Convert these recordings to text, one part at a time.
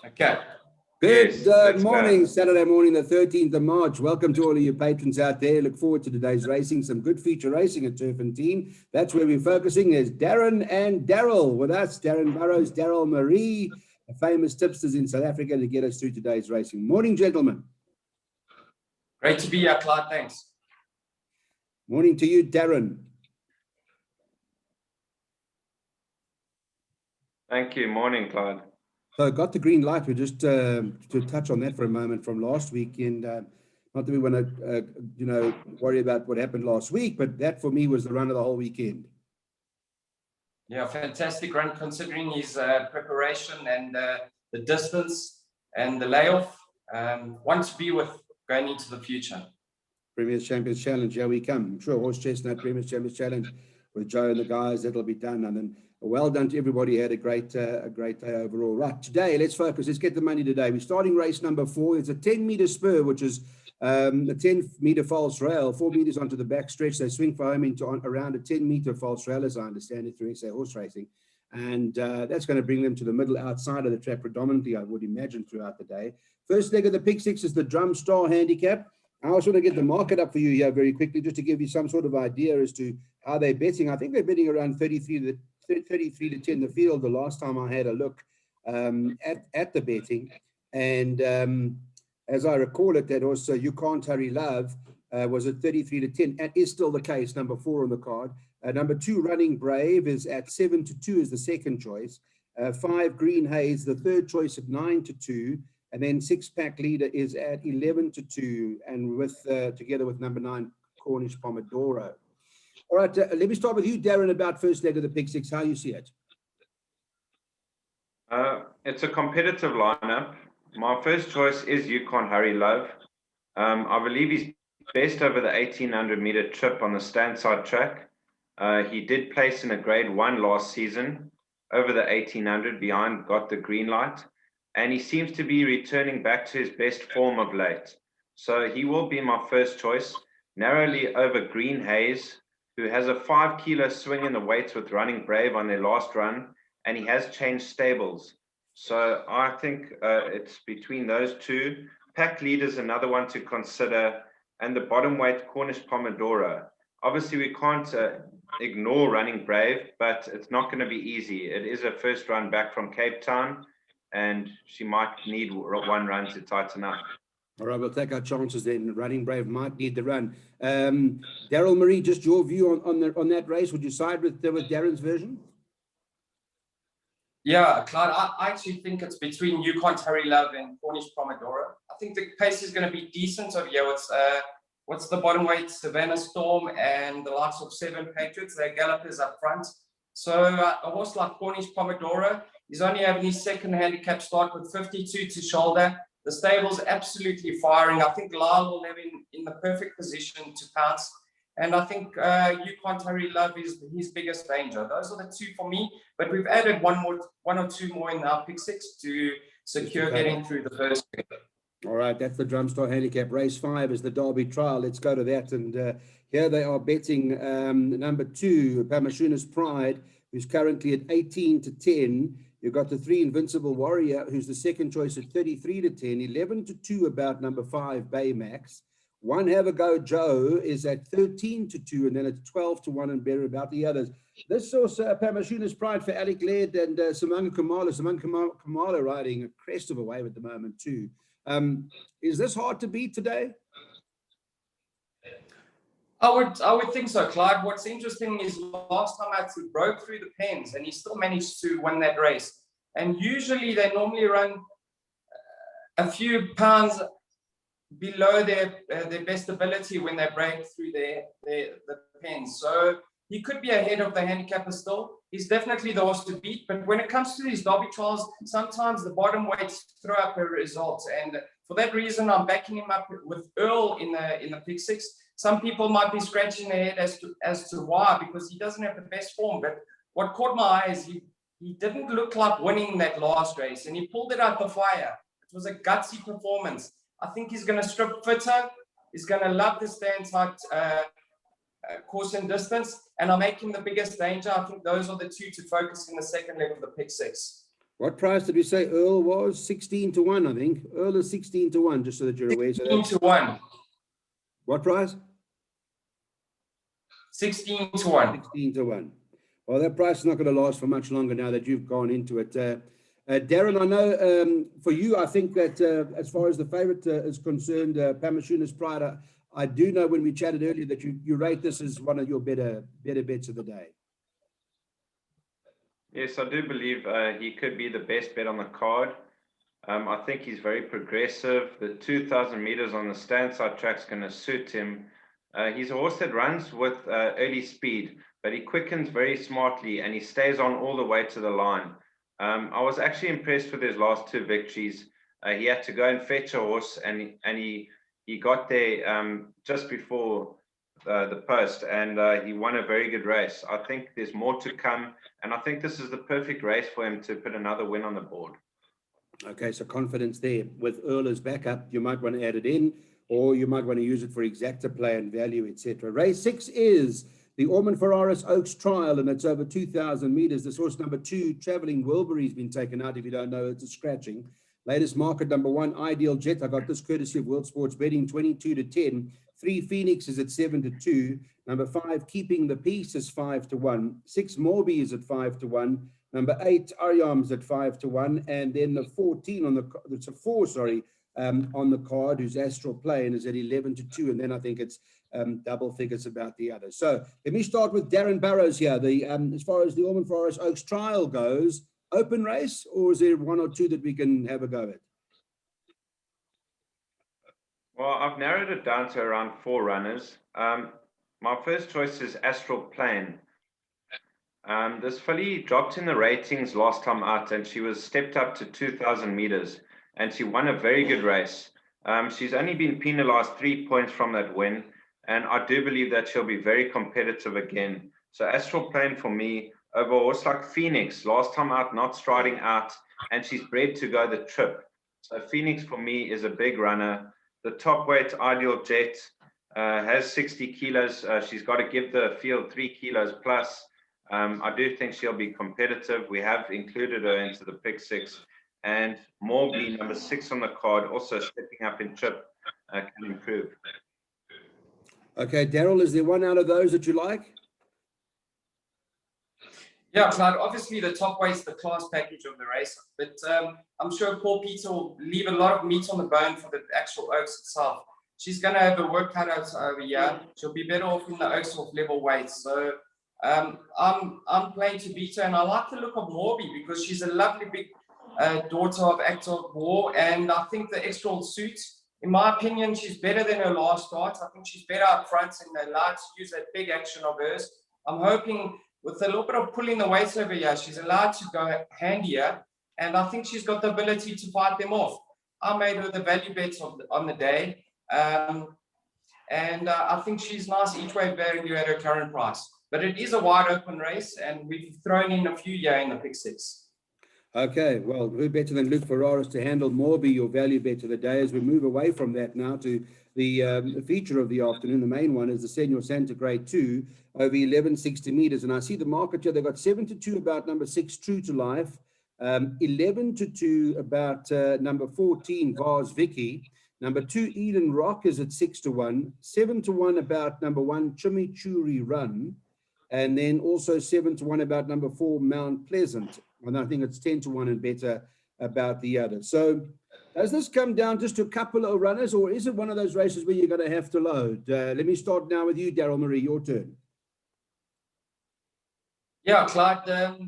Okay. Good morning, go. Saturday morning, the 13th of March. Welcome to all of you patrons out there. Look forward to today's racing. Some good feature racing at Turffontein. That's where we're focusing. There's Daryn and Daryl with us. Daryn Burroughs Darryl Maree, a famous tipsters in South Africa, to get us through today's racing. Morning, gentlemen. Great to be here, Clyde. Thanks. Morning to you, Daryn. Thank you. Morning, Clyde. So I got the green light. We just to touch on that for a moment from last week, and not that we want to worry about what happened last week, but that for me was the run of the whole weekend. Yeah, fantastic run considering his preparation and the distance and the layoff. One to be with going into the future. Premier's Champions Challenge, here we come. I'm sure Horse Chestnut Premier's Champions Challenge with Joe and the guys, that'll be done. And then well done to everybody. Had a great day overall. Right, today, let's focus. Let's get the money today. We're starting race number 4. It's a 10-meter spur, which is a 10-meter false rail, 4 meters onto the back stretch. They swing for home into around a 10-meter false rail, as I understand it, through SA horse racing. And that's going to bring them to the middle outside of the track predominantly, I would imagine, throughout the day. First leg of the pick 6 is the Drum Star handicap. I also want to get the market up for you here very quickly, just to give you some sort of idea as to how they're betting. I think they're betting around 33 to 10 the field the last time I had a look at the betting. And as I recall it, that also You Can't Hurry Love was at 33 to 10. That is still the case, number 4 on the card. Number 2, Running Brave, is at 7 to 2 is the second choice. 5, Green Haze, the third choice at 9 to 2. And then 6-pack leader is at 11 to 2, and with together with number 9, Cornish Pomodoro. All right, let me start with you, Daryn, about first leg of the pick 6. How you see it? It's a competitive lineup. My first choice is You Can't Hurry Love. I believe he's best over the 1800-meter trip on the standside track. He did place in a grade 1 last season over the 1800 behind Got the Green Light. And he seems to be returning back to his best form of late. So he will be my first choice, narrowly over Green Haze, who has a 5-kilo swing in the weights with Running Brave on their last run, and he has changed stables. So I think it's between those two. Pack Leader's another one to consider, and the bottom weight Cornish Pomodoro. Obviously, we can't ignore Running Brave, but it's not going to be easy. It is a first run back from Cape Town, and she might need one run to tighten up. All right, we'll take our chances then. Running Brave might need the run. Darryl Maree, just your view on that race. Would you side with Daryn's version? Yeah, Clyde, I actually think it's between You Can't Hurry Love and Cornish Pomodoro. I think the pace is going to be decent over here. What's the bottom weight? Savannah Storm and the likes of 7 Patriots. They're gallopers up front. So a horse like Cornish Pomodoro, he's only having his second handicap start with 52 to shoulder. The stable's absolutely firing. I think Lyle will have him in the perfect position to pounce. And I think You Can't Hurry Love is his biggest danger. Those are the 2 for me. But we've added one or two more in our pick 6 to secure getting through the first pick. All right, that's the Drum Star handicap. Race 5 is the Derby Trial. Let's go to that. And here they are betting number 2, Pamashuna's Pride, who's currently at 18 to 10. You've got the 3, Invincible Warrior, who's the second choice at 33 to 10. 11 to 2 about number 5, Baymax. 1 Have a Go Joe is at 13 to 2, and then it's 12 to 1 and better about the others. This also Pamashuna's Pride for Alec Laird and Simanga Kumalo. Simanga Kumalo riding a crest of a wave at the moment too. Is this hard to beat today? I would think so, Clyde. What's interesting is last time out he broke through the pens and he still managed to win that race. And usually they normally run a few pounds below their best ability when they break through the pens. So he could be ahead of the handicapper still. He's definitely the horse to beat. But when it comes to these Derby trials, sometimes the bottom weights throw up a result. And for that reason, I'm backing him up with Earl in the pick 6. Some people might be scratching their head as to why, because he doesn't have the best form. But what caught my eye is he didn't look like winning that last race, and he pulled it out the fire. It was a gutsy performance. I think he's going to strip fitter. He's going to love the stand tight course and distance, and I'll make him the biggest danger. I think those are the 2 to focus in the second leg of the pick 6. What price did we say Earl was? 16 to 1, I think. Earl is 16 to 1, just so that you're aware. 16 to 1. What price? 16 to 1. 16 to 1. Well, that price is not going to last for much longer now that you've gone into it. Darren, I know for you, I think that as far as the favourite is concerned, Pamashuna's Pride, I do know when we chatted earlier that you rate this as one of your better bets of the day. Yes, I do believe he could be the best bet on the card. I think he's very progressive. The 2,000 meters on the stand side track is going to suit him. He's a horse that runs with early speed, but he quickens very smartly and he stays on all the way to the line. I was actually impressed with his last 2 victories. He had to go and fetch a horse, and he got there just before the post, and he won a very good race. I think there's more to come, and I think this is the perfect race for him to put another win on the board. Okay, so confidence there. With Earl as backup, you might want to add it in, or you might want to use it for exacta play and value, etc. Race 6 is the Ormond Ferraris Oaks Trial, and it's over 2,000 meters. This horse number 2, Travelling Wilbury's been taken out. If you don't know, it's a scratching. Latest market number 1, Ideal Jet. I got this courtesy of World Sports Betting, 22 to 10. 3 Phoenix is at 7 to 2. Number 5, Keeping the Peace is 5 to 1. 6 Morby is at 5 to 1. Number 8, Aryam's at 5 to 1. And then the 14 on the, it's a 4, sorry, on the card, who's Astral Plane, is at 11 to 2. And then I think it's double figures about the others. So let me start with Daryn Burroughs here. As far as the Ormond Ferraris Oaks Trial goes, open race, or is there 1 or 2 that we can have a go at? Well, I've narrowed it down to around 4 runners. My first choice is Astral Plane. This filly dropped in the ratings last time out, and she was stepped up to 2,000 meters, and she won a very good race. She's only been penalized 3 points from that win, and I do believe that she'll be very competitive again. So Astral Plane for me, over a horse like Phoenix, last time out, not striding out, and she's bred to go the trip. So Phoenix for me is a big runner. The top weight, Ideal Jet, has 60 kilos. She's got to give the field 3 kilos plus. I do think she'll be competitive. We have included her into the pick 6. And Morby, number 6 on the card, also stepping up in trip, can improve. Okay, Darryl, is there one out of those that you like? Yeah, Clyde, obviously the top weight's the class package of the race, but I'm sure Paul Peter will leave a lot of meat on the bone for the actual Oaks itself. She's going to have a work cut out over here. She'll be better off in the Oaks of level weight. So I'm playing to beat her, and I like the look of Morby because she's a lovely big daughter of Actor War, and I think the extra will suit. In my opinion, she's better than her last start. I think she's better up front, and they like to use that big action of hers. I'm hoping with a little bit of pulling the weights over here, she's allowed to go handier, and I think she's got the ability to fight them off. I made her the value bets on the day, and I think she's nice each way value at her current price. But it is a wide open race, and we've thrown in a few here in the pick 6. Okay, well, who better than Luke Ferraris to handle Morby, your value bet of the day, as we move away from that now to the feature of the afternoon. The main one is the Senor Santa Grade 2 over 1160 meters. And I see the market here, they've got 7 to 2 about number 6, True to Life, 11 to 2 about number 14, Vars Vicky, number 2, Eden Rock is at 6 to 1, 7 to 1 about number 1, Chimichurri Run, and then also 7 to 1 about number 4, Mount Pleasant. And I think it's 10 to 1 and better about the other. So does this come down just to a couple of runners, or is it one of those races where you're going to have to load? Let me start now with you, Darryl Maree, your turn. Yeah, Clyde,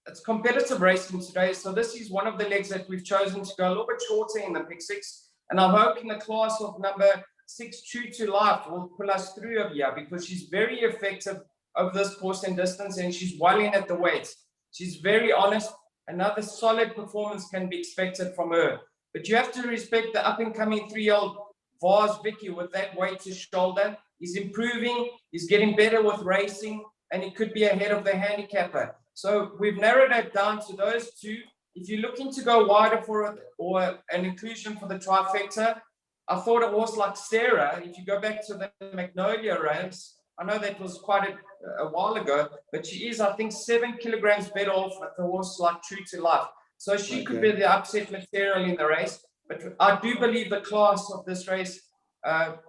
it's competitive racing today. So this is one of the legs that we've chosen to go a little bit shorter in the pick 6. And I'm hoping the class of number 6, True to Life, will pull us through over here because she's very effective over this course and distance, and she's well in at the weight. She's very honest. Another solid performance can be expected from her. But you have to respect the up-and-coming 3-year-old Vars Vicky with that weight to shoulder. He's improving. He's getting better with racing, and he could be ahead of the handicapper. So we've narrowed it down to those 2. If you're looking to go wider for it or an inclusion for the trifecta, I thought a horse like Sarah, if you go back to the Magnolia race, I know that was quite a while ago, but she is, I think, 7 kilograms better off with a horse like True to Life. So she could be the upset material in the race. But I do believe the class of this race,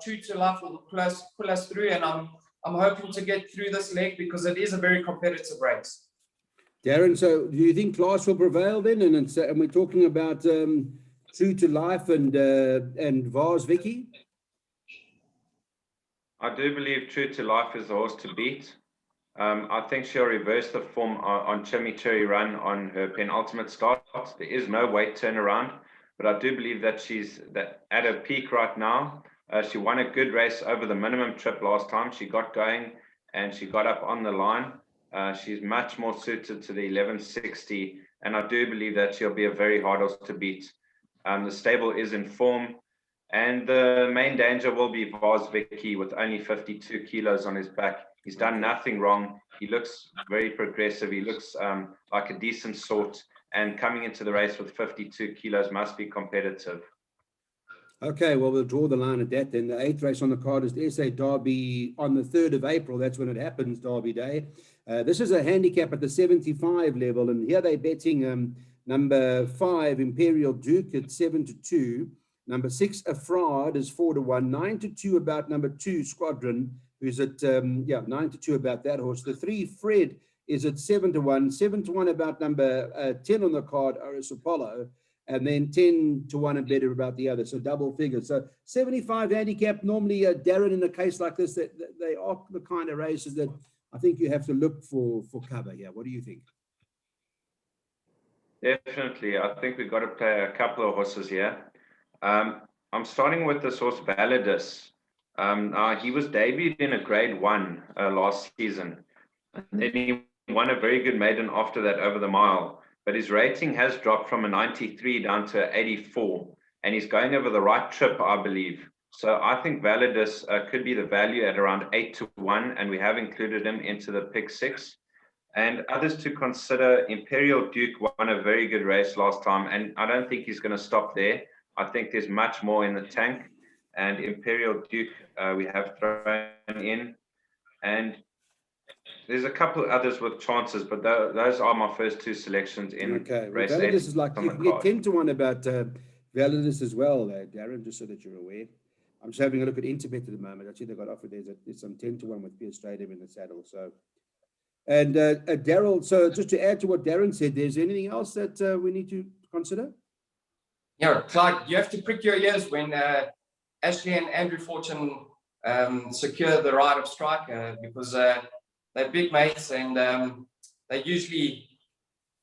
True to Life, will pull us through, and I'm hoping to get through this leg because it is a very competitive race. Daryn, so do you think class will prevail then? And we're talking about True to Life and Vars Vicky? I do believe True to Life is the horse to beat. I think she'll reverse the form on Chimichurri Run on her penultimate start. There is no weight turnaround, but I do believe that she's at her peak right now. She won a good race over the minimum trip last time. She got going and she got up on the line. She's much more suited to the 1160, and I do believe that she'll be a very hard horse to beat. The stable is in form, and the main danger will be Vars Vicky with only 52 kilos on his back. He's done nothing wrong. He looks very progressive. He looks like a decent sort, and coming into the race with 52 kilos must be competitive. Okay, well, we'll draw the line at that then. The 8th race on the card is the SA Derby on the 3rd of April. That's when it happens, Derby Day. This is a handicap at the 75 level, and here they're betting number 5, Imperial Duke, at 7-2. Number 6, Afraad, is 4-1. 9-2 about number 2, Squadron, who's at 9-2 about that horse. The 3, Fred, is at 7-1. 7-1 about number 10 on the card, Oris Apollo, and then 10-1 and better about the other. So double figures. So 75 handicap. Normally, Daryn, in a case like this, that they are the kind of races that I think you have to look for cover here. What do you think? Definitely. I think we've got to play a couple of horses here. I'm starting with this horse, Validus. He was debuted in a grade 1 last season. And then he won a very good maiden after that over the mile. But his rating has dropped from a 93 down to 84. And he's going over the right trip, I believe. So I think Validus could be the value at around 8-1. And we have included him into the pick 6. And others to consider, Imperial Duke won a very good race last time. And I don't think he's going to stop there. I think there's much more in the tank. And Imperial Duke we have thrown in. And there's a couple others with chances, but those are my first 2 selections in race 8. Validus is like, you can get 10-1 about Validus as well, Daryn, just so that you're aware. I'm just having a look at Interbet at the moment. I see they got offered there's some 10-1 with Pierce Stadium in the saddle. So, and Darryl, so just to add to what Daryn said, there's anything else that we need to consider? Yeah, Clyde, you have to prick your ears when Ashley and Andrew Fortune secure the right of striker, because they're big mates, and they're usually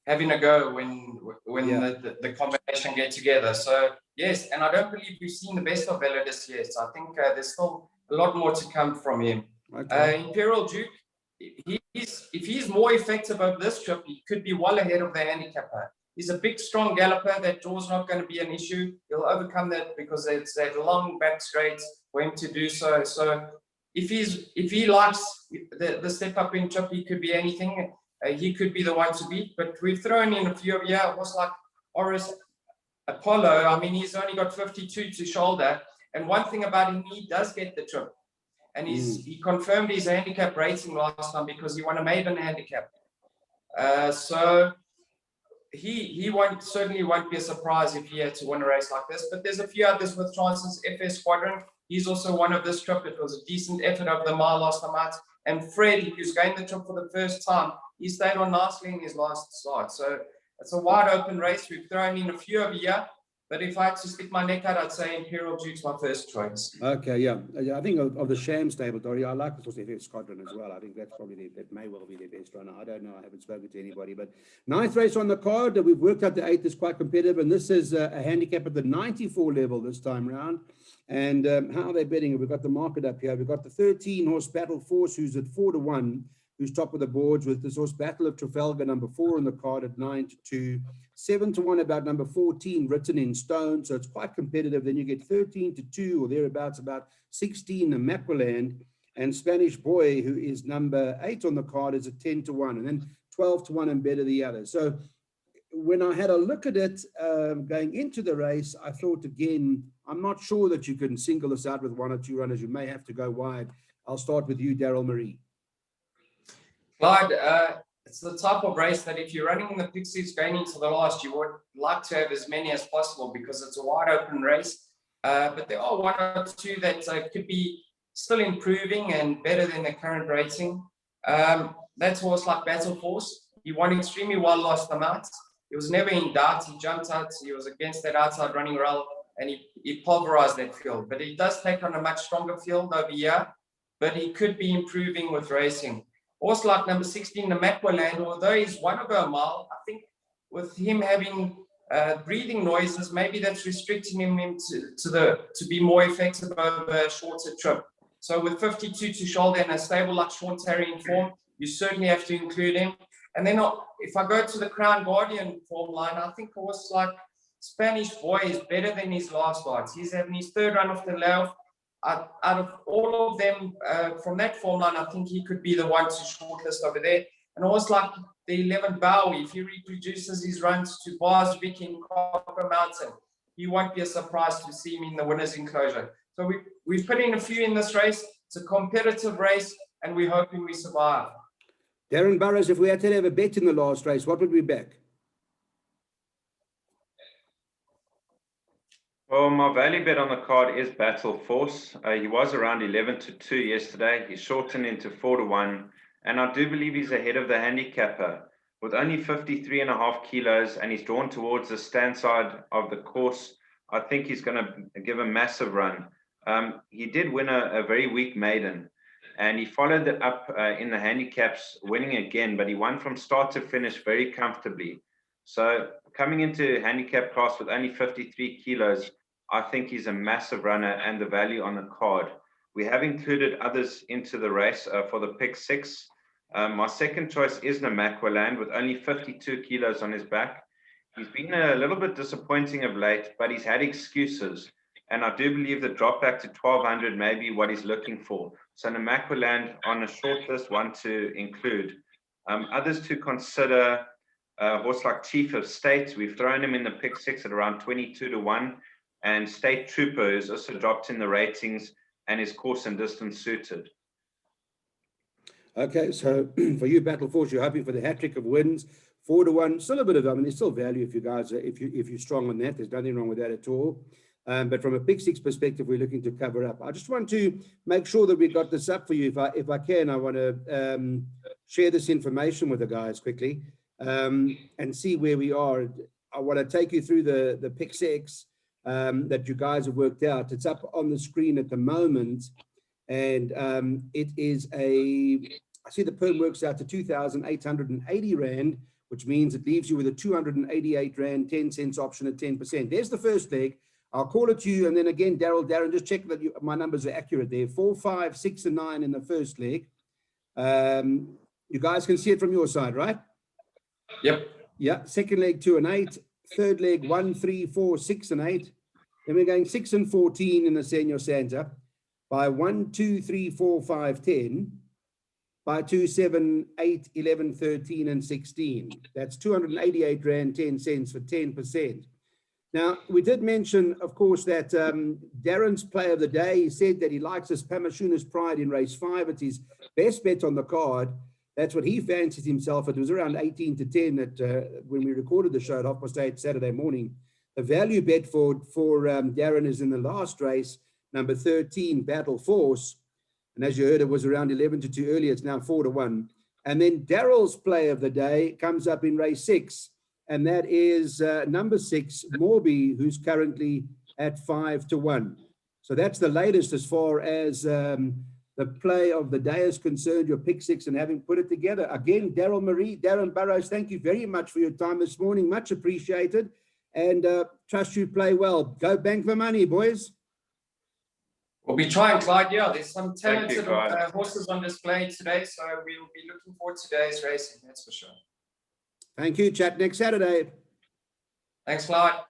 having a go when the combination get together. So yes, and I don't believe we've seen the best of Validus yet. So I think there's still a lot more to come from him. Okay. Imperial Duke, if he's more effective over this trip, he could be well ahead of the handicapper. He's a big, strong galloper. That draw's not going to be an issue. He'll overcome that because it's that long back straight for him to do so. So if he likes the step up in trip, he could be anything. He could be the one to beat. But we've thrown in a few of a horse like Oris Apollo. I mean, he's only got 52 to shoulder. And one thing about him, he does get the trip. And he confirmed his handicap rating last time because he won a maiden handicap. So he certainly won't be a surprise if he had to win a race like this. But there's a few others with chances. FS Squadron, he's also one of this trip. It was a decent effort over the mile last time out. And Fred, who's gained the trip for the first time, he stayed on nicely in his last start. So it's a wide open race. We've thrown in a few over here. But if I had to stick my neck out, I'd say Imperial Duke's my first choice. Okay, yeah. I think of the Sham stable, Dory, I like the FS Squadron as well. I think that's probably that may well be their best runner. I don't know. I haven't spoken to anybody. But 9th race on the card that we've worked out, the 8th is quite competitive. And this is a handicap at the 94 level this time round. And how are they betting it? We've got the market up here. We've got the 13-horse Battle Force, who's at 4-1, who's top of the boards, with this horse Battle of Trafalgar, number 4 on the card at 9-2. 7-1 about number 14, Written in Stone. So it's quite competitive. Then you get 13-2 or thereabouts, about 16, Maquiland. And Spanish Boy, who is number 8 on the card, is at 10-1. And then 12-1 and better the other. So when I had a look at it going into the race, I thought, again, I'm not sure that you can single this out with 1 or 2 runners. You may have to go wide. I'll start with you, Darryl Maree. Clyde, it's the type of race that if you're running the pick six going into the last, you would like to have as many as possible because it's a wide open race. But there are one or two that could be still improving and better than the current rating. That's horse like Battle Force. He won extremely well last time out. He was never in doubt. He jumped out. He was against that outside running rail, and he pulverized that field. But he does take on a much stronger field over here. But he could be improving with racing. Horse like number 16, the Macwaland, although he's one over a mile, I think with him having breathing noises, maybe that's restricting him to be more effective over a shorter trip. So with 52 to shoulder and a stable like Sean Terry in form, you certainly have to include him. And then if I go to the Crown Guardian form line, I think a horse like Spanish Boy is better than his last starts. He's having his third run off the layoff. Out of all of them from that form line, I think he could be the one to shortlist over there. And also like the 11 Bowie, if he reproduces his runs to Barsvik in Copper Mountain, he won't be a surprise to see him in the winner's enclosure. So we've put in a few in this race. It's a competitive race, and we're hoping we survive. Daryn Burroughs, if we had to have a bet in the last race, what would we back? Well, my value bet on the card is Battle Force. He was around 11-2 yesterday. He's shortened into 4-1. And I do believe he's ahead of the handicapper with only 53.5 kilos, and he's drawn towards the stand side of the course. I think he's going to give a massive run. He did win a very weak maiden, and he followed it up in the handicaps, winning again, but he won from start to finish very comfortably. So coming into handicap class with only 53 kilos, I think he's a massive runner and the value on the card. We have included others into the race for the pick six. My second choice is Namaqualand with only 52 kilos on his back. He's been a little bit disappointing of late, but he's had excuses. And I do believe the drop back to 1200 may be what he's looking for. So Namaqualand on a short list, one to include. Others to consider, a horse like Chief of State. We've thrown him in the pick six at around 22-1. And State Trooper is also dropped in the ratings and is course and distance suited. Okay, so for you, Battle Force, you're hoping for the hat trick of wins, 4-1. Still a bit of, I mean, there's still value if you guys, if you're strong on that. There's nothing wrong with that at all. But from a pick six perspective, we're looking to cover up. I just want to make sure that we got this up for you. If I can, I want to share this information with the guys quickly and see where we are. I want to take you through the pick six that you guys have worked out. It's up on the screen at the moment, and it is I see the perm works out to 2,880 Rand, which means it leaves you with a 288 Rand 10 cents option at 10%. There's the first leg. I'll call it to you, and then again, Darren, just check that my numbers are accurate there. 4, 5, 6, and 9 in the first leg. You guys can see it from your side, right? Yep. Yeah. Second leg, 2 and 8. Third leg, 1, 3, 4, 6, and 8. Then we're going 6 and 14 in the Senor Santa. By 1, 2, 3, 4, 5, 10. By 2, 7, 8, 11, 13, and 16. That's 288 Rand 10 cents for 10%. Now, we did mention, of course, that Darren's play of the day, he said that he likes his Pamashuna's Pride in race 5. It's his best bet on the card. That's what he fancied himself. It was around 18-10 at, when we recorded the show at 8:30 Saturday morning. The value bet for Darren is in the last race, number 13, Battle Force. And as you heard, it was around 11-2 earlier. It's now 4-1. And then Darryl's play of the day comes up in race 6. And that is number 6, Morby, who's currently at 5-1. So that's the latest as far as the play of the day is concerned, your pick six, and having put it together. Again, Darryl Maree, Daryn Burroughs, thank you very much for your time this morning. Much appreciated. And trust you play well. Go bank the money, boys. We'll be trying, Clyde. Yeah, there's some talented horses on display today, so we'll be looking forward to today's racing, that's for sure. Thank you. Chat next Saturday. Thanks, Clyde.